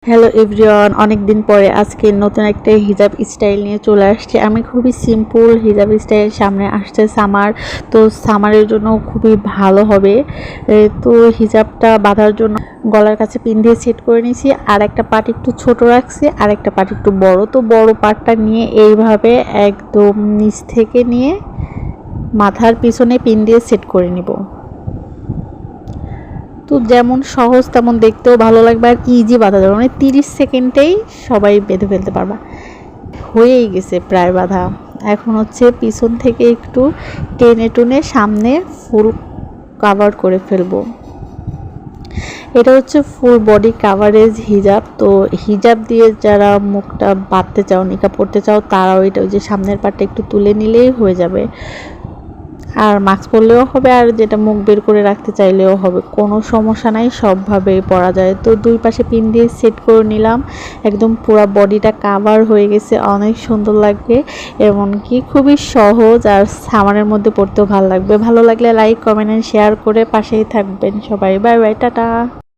Hello everyone, অনেক দিন পরে আজকে নতুন একটা হিজাব স্টাইল নিয়ে চলে আসছে। আমি খুবই সিম্পল হিজাব স্টাইল, সামনে আসছে সামার, তো সামারের জন্য খুবই ভালো হবে। তো হিজাবটা বাঁধার জন্য গলার কাছে পিন দিয়ে সেট করে নিয়েছি, আর একটা পার্ট একটু ছোট রাখছি, আর একটা পার্ট একটু বড়। তো বড় পার্টটা নিয়ে এইভাবে একদম নিচ থেকে নিয়ে মাথার পিছনে পিন দিয়ে সেট করে নিব। তো যেমন সহজ তেমন দেখতেও ভালো লাগবে, আর ইজি বাঁধা যাবে, মানে 30 সেকেন্ডেই সবাই বেঁধে ফেলতে পারবা। হয়েই গেছে প্রায় বাঁধা। এখন হচ্ছে পিছন থেকে একটু টেনে টুনে সামনে ফুল কাভার করে ফেলবো। এটা হচ্ছে ফুল বডি কাভারেজ হিজাব। তো হিজাব দিয়ে যারা মুখটা বাঁধতে চাও, নিকাব পড়তে চাও, তারাও এটা ওই যে সামনের পাটটা একটু তুলে নিলেই হয়ে যাবে। আর মাস্ক পরলেও হবে, আর যেটা মুখ বের করে রাখতে চাইলেও হবে, কোনো সমস্যা নাই, সবভাবেই পরা যায়। তো দুই পাশে পিন দিয়ে সেট করে নিলাম, একদম পুরো বডিটা কাভার হয়ে গেছে, অনেক সুন্দর লাগবে। এমনকি খুবই সহজ, আর সামারের মধ্যে পড়তেও ভালো লাগবে। ভালো লাগলে লাইক, কমেন্ট এন্ড শেয়ার করে পাশেই থাকবেন সবাই। Bye bye, tata.